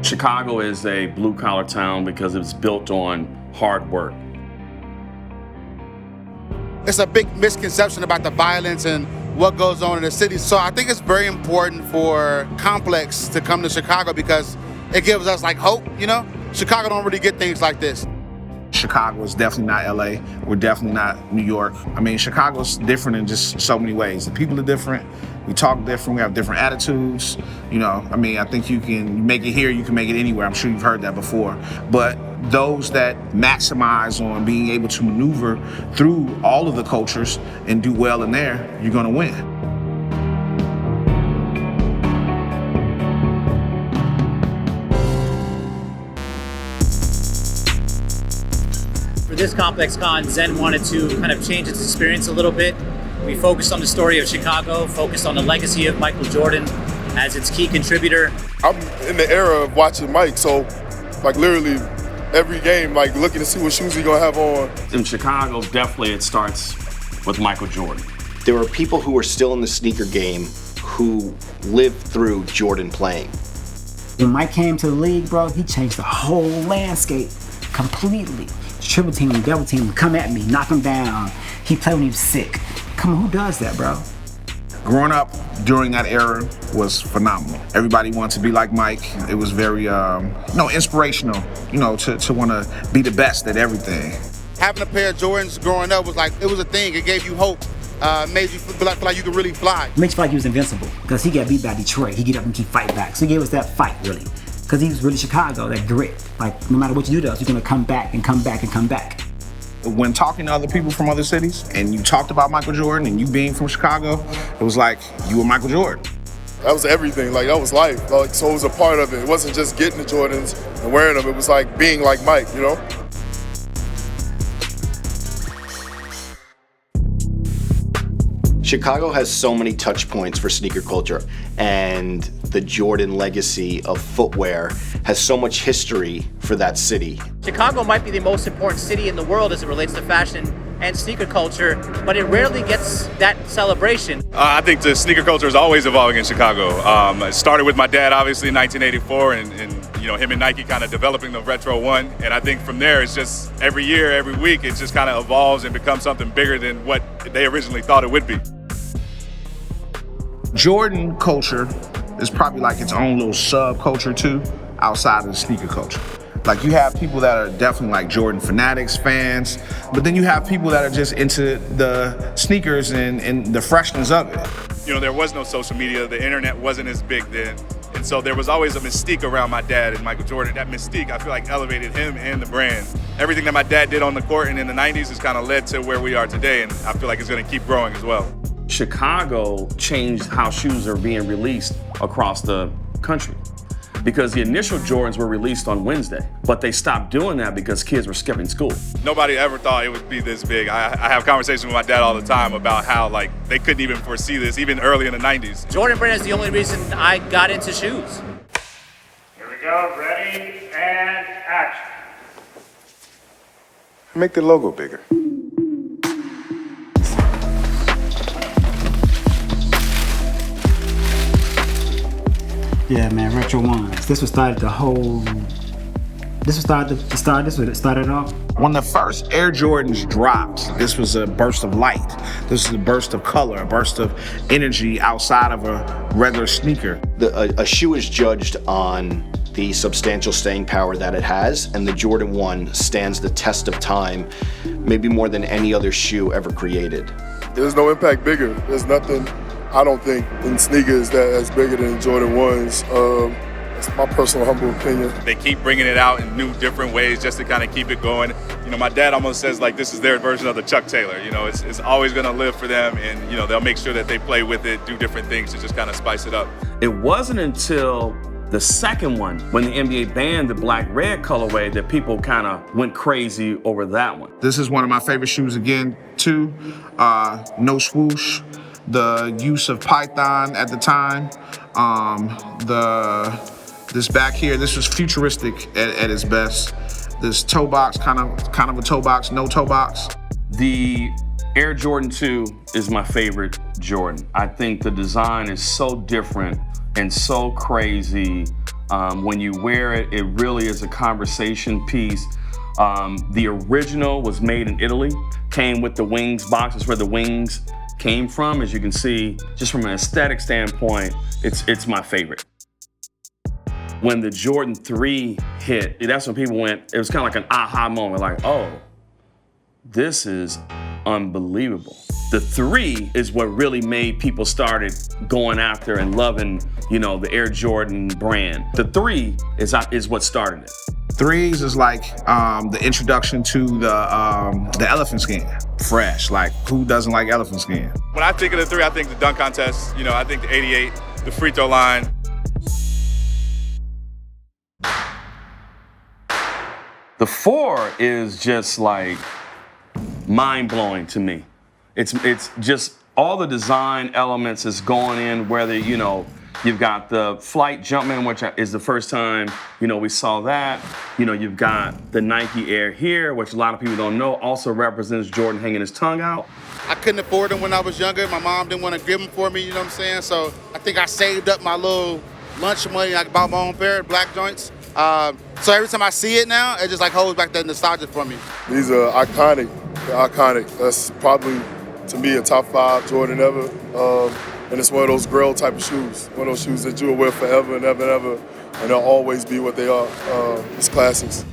Chicago is a blue-collar town because it's built on hard work. It's a big misconception about the violence and what goes on in the city. So I think it's very important for Complex to come to Chicago because it gives us like hope, you know? Chicago don't really get things like this. Chicago is definitely not LA. We're definitely not New York. I mean, Chicago's different in just so many ways. The people are different. We talk different. We have different attitudes. You know, I mean, I think you can make it here, you can make it anywhere. I'm sure you've heard that before. But those that maximize on being able to maneuver through all of the cultures and do well in there, you're gonna win. For this ComplexCon, Zen wanted to kind of change its experience a little bit. We focused on the story of Chicago, focused on the legacy of Michael Jordan as its key contributor. I'm in the era of watching Mike, so like literally every game, like looking to see what shoes he's gonna have on. In Chicago, definitely it starts with Michael Jordan. There were people who were still in the sneaker game who lived through Jordan playing. When Mike came to the league, bro, he changed the whole landscape completely. Triple team, double team, come at me, knock him down. He played when he was sick. Come on, who does that, bro? Growing up during that era was phenomenal. Everybody wanted to be like Mike. It was very, inspirational, to want to be the best at everything. Having a pair of Jordans growing up was like, it was a thing. It gave you hope. Made you feel like you could really fly. Makes you feel like he was invincible because he got beat by Detroit. He get up and keep fighting back. So he gave us that fight, really. Because he was really Chicago, that grit. Like, no matter what you do to us, you're going to come back and come back and come back. When talking to other people from other cities and you talked about Michael Jordan and you being from Chicago, it was like you were Michael Jordan. That was everything, like that was life. Like, so it was a part of it. It wasn't just getting the Jordans and wearing them, it was like being like Mike, you know? Chicago has so many touch points for sneaker culture, and the Jordan legacy of footwear has so much history for that city. Chicago might be the most important city in the world as it relates to fashion and sneaker culture, but it rarely gets that celebration. I think the sneaker culture is always evolving in Chicago. It started with my dad, obviously, in 1984, and him and Nike kind of developing the Retro 1. And I think from there, it's just every year, every week, it just kind of evolves and becomes something bigger than what they originally thought it would be. Jordan culture is probably like its own little subculture too, outside of the sneaker culture. Like you have people that are definitely like Jordan fanatics, fans, but then you have people that are just into the sneakers and the freshness of it. There was no social media, the internet wasn't as big then, and so there was always a mystique around my dad and Michael Jordan. That mystique, I feel like, elevated him and the brand. Everything that my dad did on the court and in the 90s has kind of led to where we are today, and I feel like it's going to keep growing as well. Chicago changed how shoes are being released across the country because the initial Jordans were released on Wednesday, but they stopped doing that because kids were skipping school. Nobody ever thought it would be this big. I have conversations with my dad all the time about how they couldn't even foresee this, even early in the 90s. Jordan brand is the only reason I got into shoes. Here we go, ready, and action. Make the logo bigger. Yeah, man, Retro Ones. This was started the whole. This was started it off. When the first Air Jordans dropped, this was a burst of light. This is a burst of color, a burst of energy outside of a regular sneaker. A shoe is judged on the substantial staying power that it has, and the Jordan 1 stands the test of time, maybe more than any other shoe ever created. There's no impact bigger. There's nothing, I don't think, in sneakers that's bigger than Jordan 1s. That's my personal humble opinion. They keep bringing it out in new, different ways just to kind of keep it going. My dad almost says this is their version of the Chuck Taylor. It's always going to live for them, and they'll make sure that they play with it, do different things to just kind of spice it up. It wasn't until the second one, when the NBA banned the black-red colorway, that people kind of went crazy over that one. This is one of my favorite shoes again, too. No swoosh. The use of Python at the time. This back here, this was futuristic at its best. This toe box, kind of a toe box, no toe box. The Air Jordan 2 is my favorite Jordan. I think the design is so different and so crazy When you wear it, it really is a conversation piece. The original was made in Italy, came with the wings box. That's where the wings came from. As you can see, just from an aesthetic standpoint, it's my favorite. When the Jordan 3 hit, that's when people went, it was kind of like an aha moment, like, oh, this is unbelievable. The 3 is what really made people started going after and loving, you know, the Air Jordan brand. The 3 is what started it. 3s is like the introduction to the elephant skin. Fresh, like who doesn't like elephant skin? When I think of the 3, I think the dunk contest, you know, I think the 88, the free throw line. The 4 is just like mind-blowing to me. It's just all the design elements is going in, whether, you know, you've got the flight Jumpman, which is the first time, you know, we saw that. You know, you've got the Nike Air here, which a lot of people don't know, also represents Jordan hanging his tongue out. I couldn't afford them when I was younger. My mom didn't want to give them for me, you know what I'm saying? So I think I saved up my little lunch money. I bought my own pair of black joints. So every time I see it now, it just like holds back that nostalgia for me. These are iconic. They're iconic. That's probably, to me, a top 5 Jordan ever. And it's one of those Grail type of shoes. One of those shoes that you will wear forever and ever and ever. And they'll always be what they are. It's classics.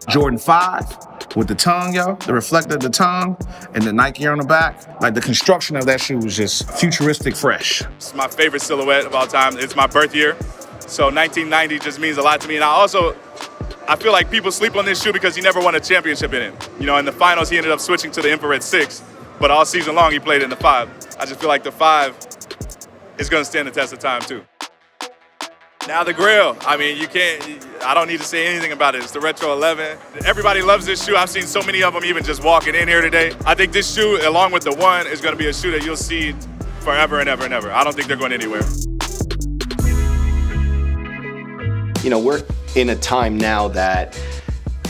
Jordan 5 with the tongue, yo, the reflector of the tongue, and the Nike on the back. Like the construction of that shoe was just futuristic fresh. It's my favorite silhouette of all time. It's my birth year. So 1990 just means a lot to me. And I feel like people sleep on this shoe because he never won a championship in it. You know, in the finals, he ended up switching to the infrared 6, but all season long, he played in the 5. I just feel like the 5 is gonna stand the test of time too. Now the Grail, I mean, I don't need to say anything about it. It's the Retro 11. Everybody loves this shoe. I've seen so many of them even just walking in here today. I think this shoe, along with the 1, is gonna be a shoe that you'll see forever and ever and ever. I don't think they're going anywhere. You know, we're in a time now that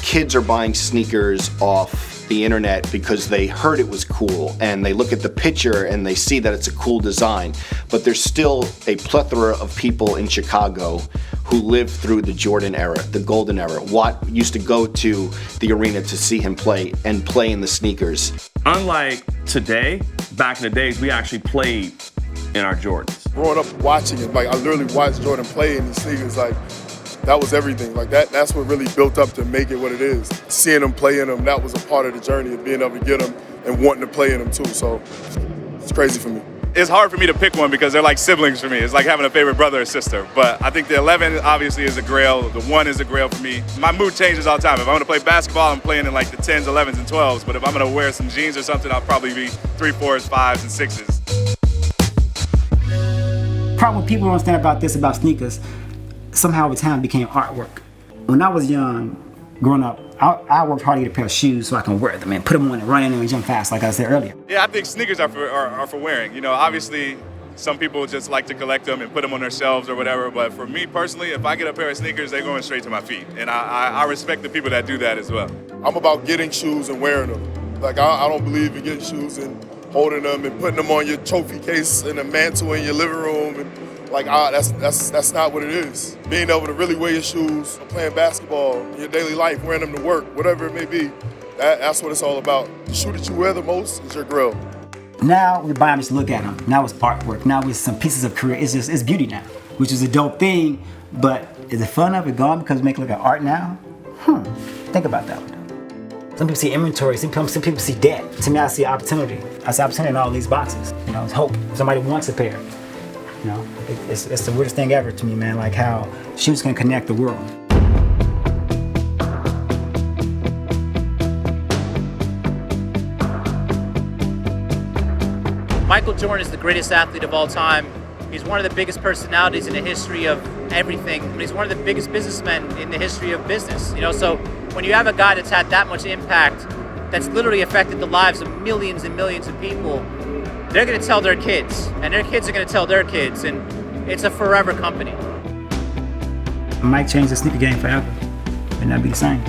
kids are buying sneakers off the internet because they heard it was cool and they look at the picture and they see that it's a cool design. But there's still a plethora of people in Chicago who lived through the Jordan era, the golden era. Watt used to go to the arena to see him play and play in the sneakers. Unlike today, back in the days, we actually played in our Jordans. Growing up watching it, like I literally watched Jordan play in these sneakers, like that was everything. Like that's what really built up to make it what it is. Seeing them play in them, that was a part of the journey of being able to get them and wanting to play in them too. So it's crazy for me. It's hard for me to pick one because they're like siblings for me. It's like having a favorite brother or sister. But I think the 11 obviously is a Grail. The 1 is a Grail for me. My mood changes all the time. If I'm gonna play basketball, I'm playing in like the 10s, 11s, and 12s. But if I'm gonna wear some jeans or something, I'll probably be 3, 4s, 5s, and 6s. Part what people don't understand about this, about sneakers, somehow over time became artwork. When I was young, growing up, I worked hard to get a pair of shoes so I can wear them and put them on and run in and jump fast, like I said earlier. Yeah, I think sneakers are for wearing. You know, obviously, some people just like to collect them and put them on their shelves or whatever. But for me personally, if I get a pair of sneakers, they're going straight to my feet. And I respect the people that do that as well. I'm about getting shoes and wearing them. Like I don't believe in getting shoes and holding them and putting them on your trophy case in a mantle in your living room. And like that's not what it is. Being able to really wear your shoes, playing basketball in your daily life, wearing them to work, whatever it may be, that's what it's all about. The shoe that you wear the most is your Grail. Now we buy them just to look at them. Now it's artwork. Now it's some pieces of career. It's beauty now, which is a dope thing. But is it fun of it gone because we make it look at art now? Think about that one. Some people see inventory. Some people see debt. To me, I see opportunity. I see opportunity in all these boxes. You know, it's hope. Somebody wants a pair. You know, it's the weirdest thing ever to me, man, like how shoes can connect the world. Michael Jordan is the greatest athlete of all time. He's one of the biggest personalities in the history of everything. He's one of the biggest businessmen in the history of business. You know, so when you have a guy that's had that much impact, that's literally affected the lives of millions and millions of people, they're gonna tell their kids, and their kids are gonna tell their kids, and it's a forever company. Mike changed the sneaker game forever, and that'd be the same.